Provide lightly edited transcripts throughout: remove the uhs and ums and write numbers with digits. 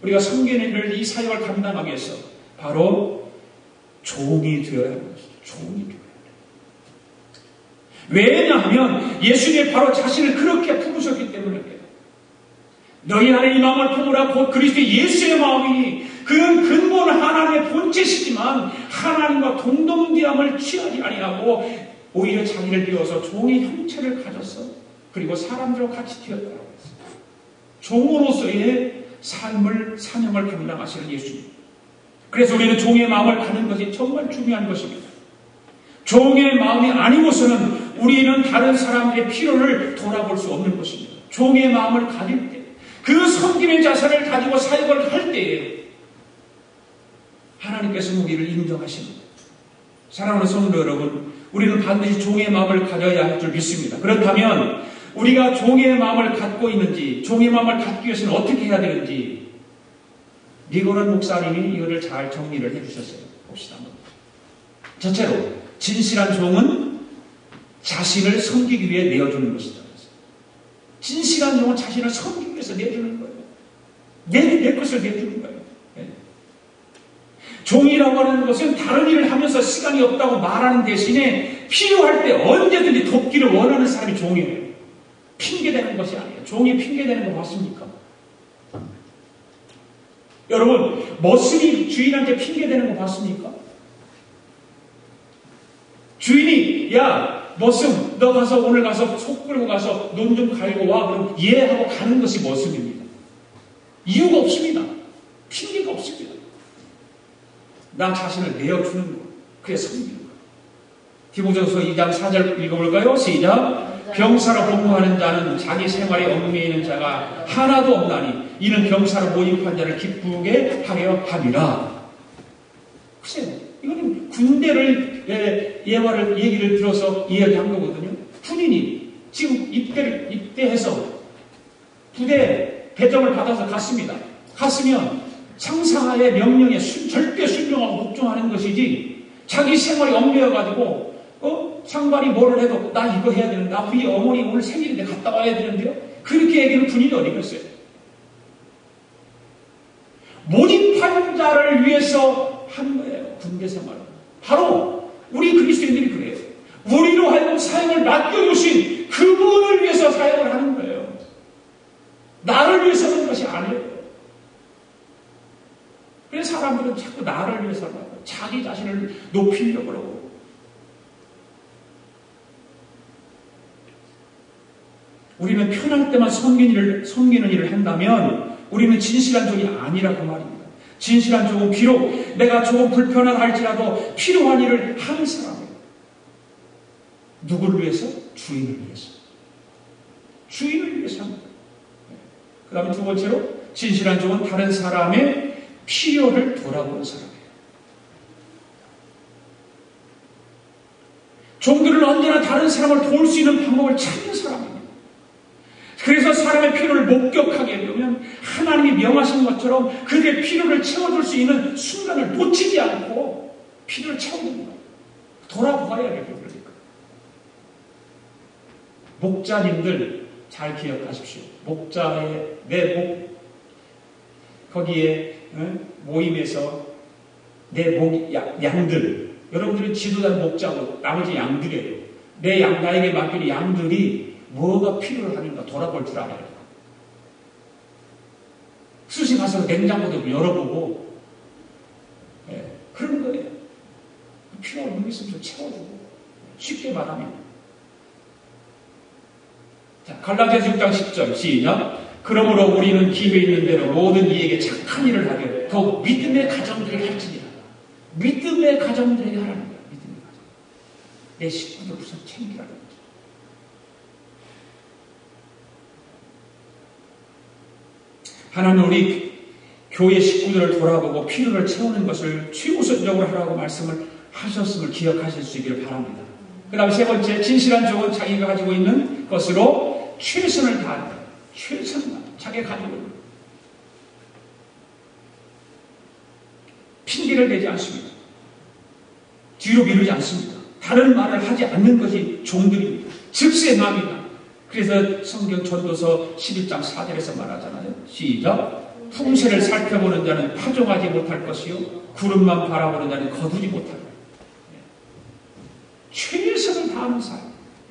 우리가 섬기는 일을, 이 사역을 감당하기 위해서 바로 종이 되어야 하는 것이죠. 종이 되어야 합니다. 왜냐하면 예수님이 바로 자신을 그렇게 부르셨기 때문에 그래요. 너희 안에 이 마음을 품으라. 곧 그리스도 예수의 마음이니 그는 근본 하나님의 본체시지만 하나님과 동등됨을 취하지 아니하고 오히려 자기를 비워서 종의 형체를 가졌어. 그리고 사람들과 같이 되었다고 했어요. 종으로서의 삶을, 사명을 감당하시는 예수님. 그래서 우리는 종의 마음을 가는 것이 정말 중요한 것입니다. 종의 마음이 아니고서는 우리는 다른 사람들의 필요를 돌아볼 수 없는 것입니다. 종의 마음을 가질 때, 그 섬김의 자세를 가지고 사역을 할 때에 하나님께서 우리를 인정하십니다. 사랑하는 성도 여러분, 우리는 반드시 종의 마음을 가져야 할 줄 믿습니다. 그렇다면 우리가 종의 마음을 갖고 있는지, 종의 마음을 갖기 위해서는 어떻게 해야 되는지 니고란 목사님이 이거를 잘 정리를 해주셨어요. 봅시다. 첫째로, 진실한 종은 자신을 섬기기 위해 내어주는 것이다. 진실한 종은 자신을 섬기기 위해서 내주는 거예요. 내 것을 내주는 거예요. 네. 종이라고 하는 것은 다른 일을 하면서 시간이 없다고 말하는 대신에 필요할 때 언제든지 돕기를 원하는 사람이 종이에요. 핑계대는 것이 아니에요. 종이 핑계대는 거 맞습니까? 여러분, 머슴이 주인한테 핑계대는 거 봤습니까? 주인이, 야, 머슴, 너 가서 오늘 가서 속 끌고 가서 논 좀 갈고 와. 그럼 예 하고 가는 것이 머슴입니다. 이유가 없습니다. 핑계가 없습니다. 나 자신을 내어주는 거. 그게 섬기는 거. 디모데후서 2장 4절 읽어볼까요? 시작. 병사로 복무하는 자는 자기 생활에 얽매이는 자가 하나도 없나니 이는 병사로 모집한 자를 기쁘게 하려 함이라. 글쎄요, 이거는 군대를 예화를 얘기를 들어서 이야기한 거거든요. 군인이 지금 입대해서 부대 배정을 받아서 갔습니다. 갔으면 상사의 명령에 절대 순종하고 복종하는 것이지, 자기 생활이 얽매여가지고 상관이 뭐를 해도 나 이거 해야 되는데, 나 우리 어머니 오늘 생일인데 갔다 와야 되는데요. 그렇게 얘기하는 군인이 어디 있겠어요? 모집한 자를 위해서 한 거예요. 군대 생활은. 바로 우리 그리스도인들이 그래요. 우리로 하여금 사역을 맡겨주신 그분을 위해서 사역을 하는 거예요. 나를 위해서 하는 것이 아니에요. 그래서 사람들은 자꾸 나를 위해서 하고 자기 자신을 높이려고 그러고. 우리는 편할 때만 섬기는 일을 한다면 우리는 진실한 종이 아니라고 말입니다. 진실한 종은 비록 내가 조금 불편하다 할지라도 필요한 일을 하는 사람이에요. 누구를 위해서? 주인을 위해서. 주인을 위해서 합니다. 그 다음에 두 번째로, 진실한 종은 다른 사람의 필요를 돌아보는 사람이에요. 종들은 언제나 다른 사람을 도울 수 있는 방법을 찾는 사람입니다. 그래서 사람의 필요를 목격하게 되면 하나님이 명하신 것처럼 그들의 필요를 채워줄 수 있는 순간을 놓치지 않고 필요를 채워줍니다. 돌아보아야 돼요. 그러니까. 목자님들 잘 기억하십시오. 목자의 거기에 모임에서 내 양들, 여러분들은 지도자는 목자고 나머지 양들이에요. 나에게 맡기는 양들이 뭐가 필요를 하는가 돌아볼 줄 알아요. 수시 가서 냉장고도 열어보고, 그런 거예요. 필요한 게 있으면 채워주고, 쉽게 말하면. 자, 갈라디아서 6장 10절 시작. 그러므로 우리는 기회 있는 대로 모든 이에게 착한 일을 하게 더욱 믿음의 가정들에게 할지니라. 믿음의 가정들에게 하라는 거야. 믿음의 가정. 내 식구들 우선 챙기라는 거죠. 하나님 우리 교회 식구들을 돌아보고 필요를 채우는 것을 최우선적으로 하라고 말씀을 하셨음을 기억하실 수 있기를 바랍니다. 그 다음에 세 번째, 진실한 종은 자기가 가지고 있는 것으로 최선을 다한다. 최선만 자기가 가지고 있는 것. 핑계를 대지 않습니다. 뒤로 미루지 않습니다. 다른 말을 하지 않는 것이 종들입니다. 즉세남이다. 그래서 성경 전도서 11장 4절에서 말하잖아요. 시작. 풍세를 살펴보는 자는 파종하지 못할 것이요 구름만 바라보는 자는 거두지 못할 것. 최선을 다하는 삶.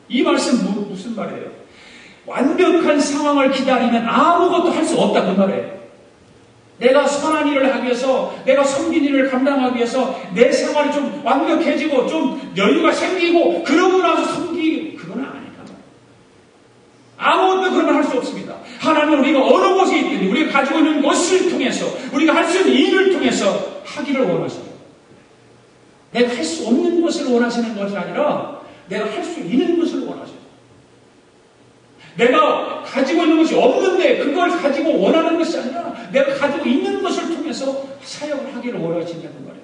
이 말씀 무슨 말이에요? 완벽한 상황을 기다리면 아무것도 할 수 없다 그 말이에요. 내가 선한 일을 하기 위해서, 내가 섬긴 일을 감당하기 위해서 내 생활이 좀 완벽해지고 좀 여유가 생기고 그러고 나서 섬기기, 그건 아니다. 아무것도 그러면 할 수 없습니다. 하나님은 우리가 어느 곳에 있든지 우리가 가지고 있는 것을 통해서 우리가 할 수 있는 일을 통해서 하기를 원하셔요. 내가 할 수 없는 것을 원하시는 것이 아니라 내가 할 수 있는 것을 원하셔요. 내가 가지고 있는 것이 없는데 그걸 가지고 원하는 것이 아니라 내가 가지고 있는 것을 통해서 사역을 하기를 원하신다는 거예요.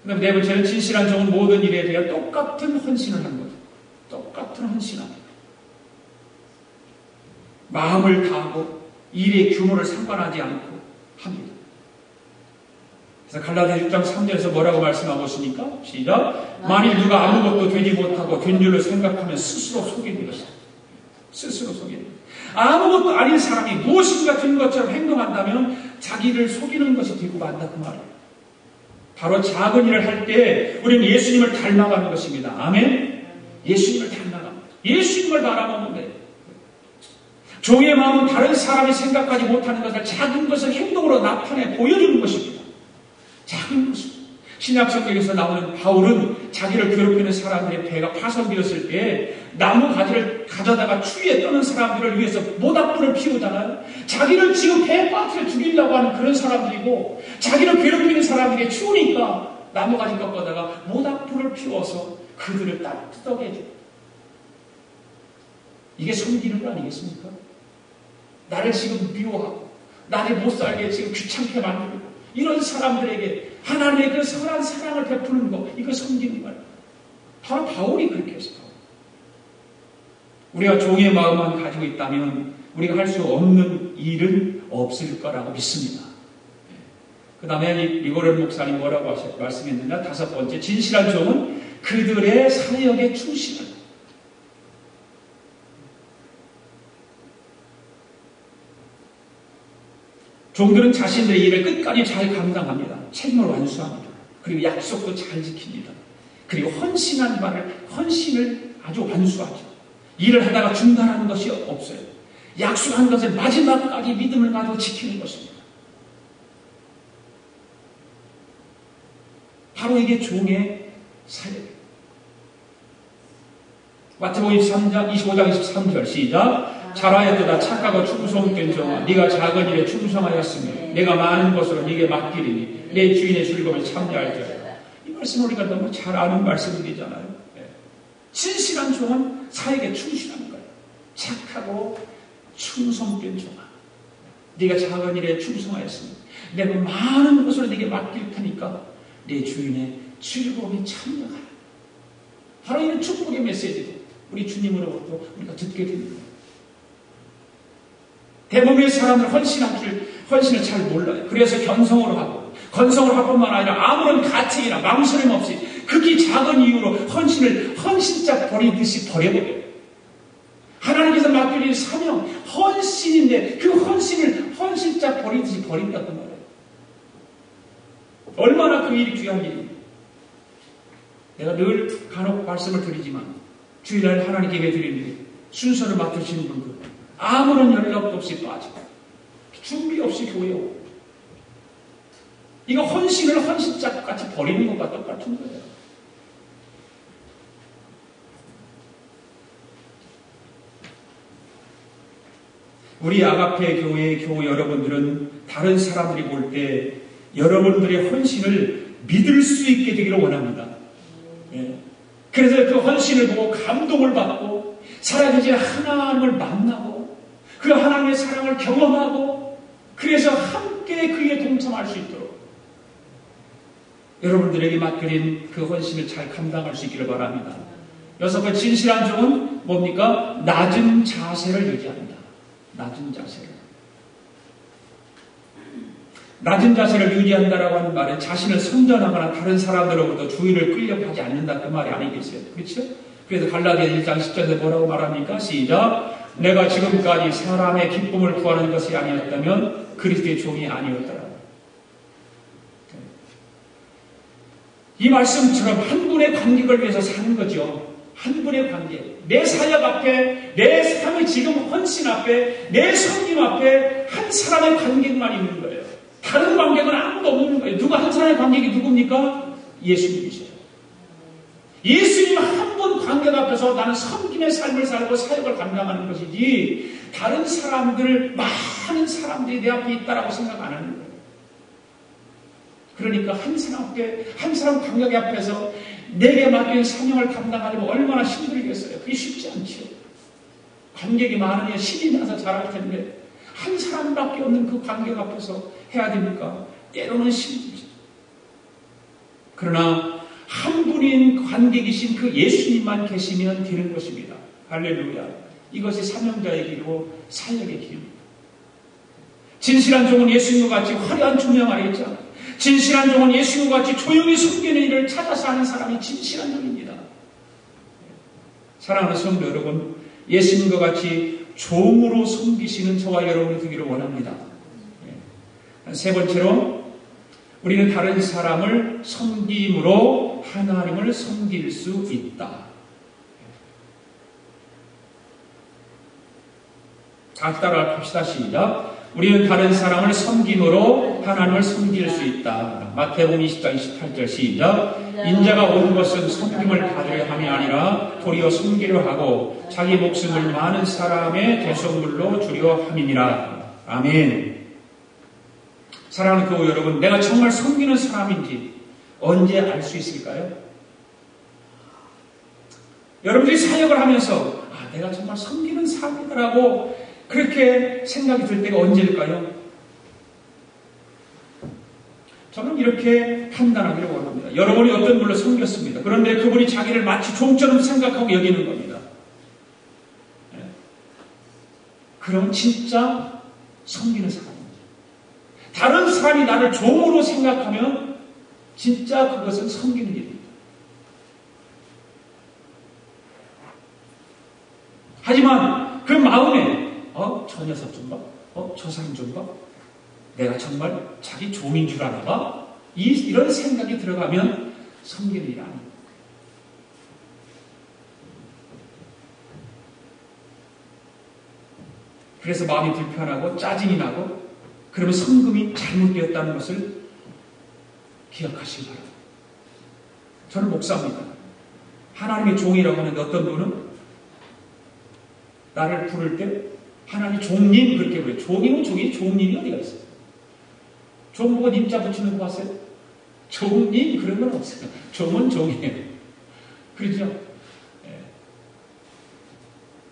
그 다음에 네 번째는 진실한 종은 모든 일에 대해 똑같은 헌신을 하는 거죠. 똑같은 헌신합니다. 마음을 다하고 일의 규모를 상관하지 않고 합니다. 그래서 갈라디아 6장 3절에서 뭐라고 말씀하고 있습니까? 시작. 만일 누가 아무것도 되지 못하고 된 줄로 생각하면 스스로 속이는 것이다. 스스로 속이는 것. 아무것도 아닌 사람이 무엇인가 된 것처럼 행동한다면 자기를 속이는 것이 되고 만다 그 말이에요. 바로 작은 일을 할 때 우리는 예수님을 닮아가는 것입니다. 아멘? 예수님을 닮아가는 거예요. 예수님을 바라보는 거예요. 종의 마음은 다른 사람이 생각하지 못하는 것을 작은 것을 행동으로 나타내 보여주는 것입니다. 작은 것입니다. 신약 성경에서 나오는 바울은 자기를 괴롭히는 사람들의 배가 파손되었을 때 나무 가지를 가져다가 추위에 떠는 사람들을 위해서 모닥불을 피우잖아요. 자기를 지금 배에 빠뜨려 죽이려고 하는 그런 사람들이고 자기를 괴롭히는 사람들이 추우니까 나무 가지 꺾어다가 모닥불을 피워서 그들을 따뜻하게 해줍니다. 이게 섬기는 거 아니겠습니까? 나를 지금 미워하고 나를 못살게 지금 귀찮게 만들고 이런 사람들에게 하나님의 그 선한 사랑을 베푸는 거, 이거 섬기는 거예요. 바로 바울이 그렇게 했어요. 우리가 종의 마음만 가지고 있다면 우리가 할 수 없는 일은 없을 거라고 믿습니다. 그 다음에 리고렐 목사님 뭐라고 말씀했느냐? 다섯 번째, 진실한 종은 그들의 사역에 충실합니다. 종들은 자신들의 일을 끝까지 잘 감당합니다. 책임을 완수합니다. 그리고 약속도 잘 지킵니다. 그리고 헌신을 아주 완수하죠. 일을 하다가 중단하는 것이 없어요. 약속한 것을 마지막까지 믿음을 가지고 지키는 것입니다. 바로 이게 종의 사역이에요. 마태복음 25장 23절 시작. 잘하였도다 착하고 충성된 종아, 네가 작은 일에 충성하였으니 내가 많은 것으로 네게 맡기리니 내 주인의 즐거움을 참여할지어다. 이 말씀 우리가 너무 잘 아는 말씀이잖아요. 진실한 종은 사역에 충실한 거예요. 착하고 충성된 종아, 네가 작은 일에 충성하였으니 내가 많은 것으로 네게 맡길 테니까 내 주인의 즐거움에 참여하라. 바로 이런 축복의 메시지도 우리 주님으로부터 우리가 듣게 됩니다. 대부분의 사람들은 헌신을 잘 몰라요. 그래서 견성으로 하고, 건성으로 할 뿐만 아니라 아무런 가책이나 망설임 없이 극히 작은 이유로 헌신짝 버리듯이 버려버려요. 하나님께서 맡겨진 사명, 헌신인데 그 헌신을 헌신짝 버리듯이 버린다고 말해요. 얼마나 그 일이 귀한 일입니까? 내가 늘 간혹 말씀을 드리지만 주일날 하나님께 예배드리는데 순서를 맡으시는 분들 아무런 연락도 없이 빠지고 준비 없이 교회에 오고 이거 헌신을 헌신짝같이 버리는 것과 똑같은 거예요. 우리 아가페 교회의 교우 여러분들은 다른 사람들이 볼 때 여러분들의 헌신을 믿을 수 있게 되기를 원합니다. 그래서 그 헌신을 보고 감동을 받고 살아계신 하나님을 만나고 그 하나님의 사랑을 경험하고 그래서 함께 그에 동참할 수 있도록 여러분들에게 맡겨진 그 헌신을 잘 감당할 수 있기를 바랍니다. 여섯번 진실한 종은 뭡니까? 낮은 자세를 유지합니다. 낮은 자세를. 낮은 자세를 유지한다라고 하는 말은 자신을 선전하거나 다른 사람들로부터 주의를 끌려고 하지 않는다 그 말이 아니겠어요. 그렇죠? 그래서 갈라디아 1장 10절에서 뭐라고 말합니까? 시작. 내가 지금까지 사람의 기쁨을 구하는 것이 아니었다면 그리스도의 종이 아니었더라. 이 말씀처럼 한 분의 관객을 위해서 사는 거죠. 한 분의 관계. 내 사역 앞에, 내 삶의 지금 헌신 앞에, 내 섬김 앞에 한 사람의 관객만 있는 거예요. 다른 관객은 아무도 없는 거예요. 누가 한 사람의 관객이 누굽니까? 예수님이셔요. 예수님 한 분 관객 앞에서 나는 섬김의 삶을 살고 사역을 감당하는 것이지 다른 사람들, 많은 사람들이 내 앞에 있다라고 생각 안 하는 거예요. 그러니까 한 사람 앞에, 한 사람 관객 앞에서 내게 맡긴 사명을 감당하려면 얼마나 힘들겠어요. 그게 쉽지 않죠. 관객이 많으면 신이 나서 잘할 텐데 한 사람밖에 없는 그 관객 앞에서 해야 됩니까? 때로는 힘들죠. 그러나 한 분인 관객이신 그 예수님만 계시면 되는 것입니다. 할렐루야. 이것이 사명자의 길이고 사역의 길입니다. 진실한 종은 예수님과 같이 화려한 조명 아래 있지 않아요. 진실한 종은 예수님과 같이 조용히 숨기는 일을 찾아서 하는 사람이 진실한 종입니다. 사랑하는 성도 여러분, 예수님과 같이 종으로 섬기시는 저와 여러분이 되기를 원합니다. 세 번째로 우리는 다른 사람을 섬김으로 하나님을 섬길 수 있다. 다 따라 합시다. 시작. 우리는 다른 사람을 섬김으로 하나님을 섬길 수 있다. 마태복음 20장 28절 시작. 인자가 온 것은 섬김을 받으려 함이 아니라 도리어 섬기려 하고 자기 목숨을 많은 사람의 대속물로 주려 함이니라. 아멘. 사랑하는 교우 여러분, 내가 정말 섬기는 사람인지 언제 알 수 있을까요? 여러분들이 사역을 하면서 내가 정말 섬기는 사람이다라고 그렇게 생각이 들 때가 언제일까요? 저는 이렇게 판단하기를 원합니다. 여러분이 어떤 분을 섬겼습니다. 그런데 그분이 자기를 마치 종처럼 생각하고 여기는 겁니다. 그럼 진짜 섬기는 사람입니다. 다른 사람이 나를 종으로 생각하면 진짜 그것은 섬기는 일입니다. 하지만 그 마음에 저 녀석 좀 봐. 저 사람 좀 봐. 내가 정말 자기 종인 줄 아나 봐. 이런 생각이 들어가면 섬기는 일이 아닙니다. 그래서 마음이 불편하고 짜증이 나고 그러면 섬김이 잘못되었다는 것을 기억하시기 바랍니다. 저는 목사입니다. 하나님의 종이라고 하는데 어떤 분은 나를 부를 때 하나님 종님 그렇게 부르요. 종이면 종이, 종님이 어디가 있어요? 종 보고 님자 붙이는 거 아세요? 종님 그런 건 없어요. 종은 종이에요. 그렇죠? 네.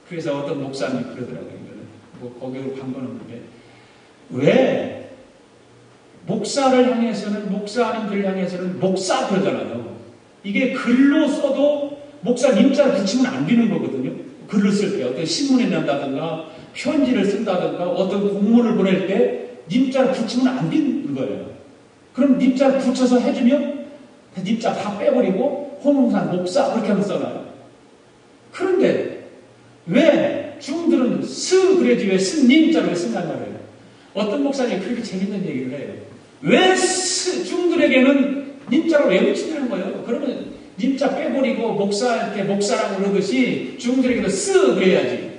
그래서 어떤 목사님이 그러더라고요. 뭐 거기로 간 건 없는데 왜 목사를 향해서는 목사님들 향해서는 목사 그러잖아요. 이게 글로 써도 목사 님자를 붙이면 안 되는 거거든요. 글을 쓸 때 어떤 신문에 낸다든가 편지를 쓴다든가 어떤 공문을 보낼 때 님자를 붙이면 안 되는 거예요. 그럼 님자를 붙여서 해주면 님자 다 빼버리고 홍웅산 목사 그렇게 하면 써놔요. 그런데 왜 중들은 스 그래야지 왜 스님자로 왜 쓴단 말이에요. 어떤 목사님이 그렇게 재밌는 얘기를 해요. 왜 중들에게는 님자로 왜 붙이냐는 거예요. 그러면 님자 빼버리고 목사한테 목사라고 그러듯이 중들에게도 스 그래야지.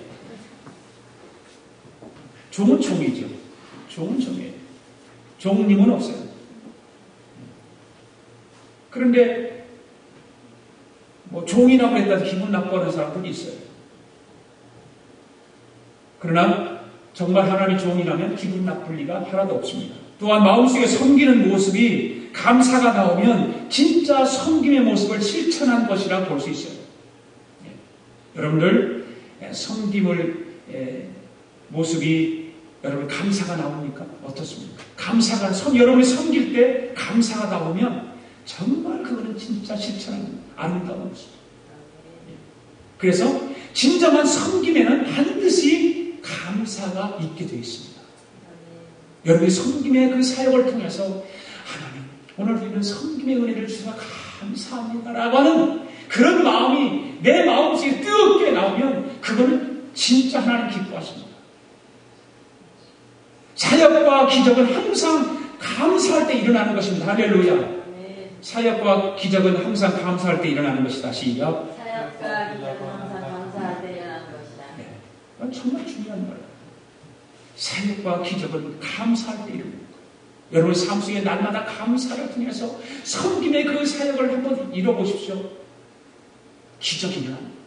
종은 종이죠. 종은 종이에요. 종님은 없어요. 그런데 뭐 종이라고 했다고 기분 나빠하는 사람들이 있어요. 그러나 정말 하나님의 종이라면 기분 나쁠 리가 하나도 없습니다. 또한 마음속에 섬기는 모습이 감사가 나오면 진짜 섬김의 모습을 실천한 것이라 볼 수 있어요. 여러분들 섬김을 모습이 여러분 감사가 나옵니까? 어떻습니까? 감사가 여러분이 섬길 때 감사가 나오면 정말 그거는 진짜 실천한 아름다운 모습. 그래서 진정한 섬김에는 반드시 감사가 있게 되어 있습니다. 여러분이 섬김의 그 사역을 통해서 하나님 오늘 우리는 섬김의 은혜를 주셔서 감사합니다라고 하는 그런 마음이 내 마음속에 뜨겁게 나오면 그거는 진짜 하나님 기뻐하십니다. 사역과 기적은 항상 감사할 때 일어나는 것입니다. 할렐루야. 사역과 기적은 항상 감사할 때 일어나는 것이다. 시작. 사역과 기적은 항상 감사할 때 일어나는 것이다. 네. 정말 중요한 말이에요. 사역과 기적은 감사할 때 일어나는 거예요. 여러분 삶 속에 날마다 감사를 통해서 섬김의 그 사역을 한번 이뤄보십시오. 기적이 일어납니다.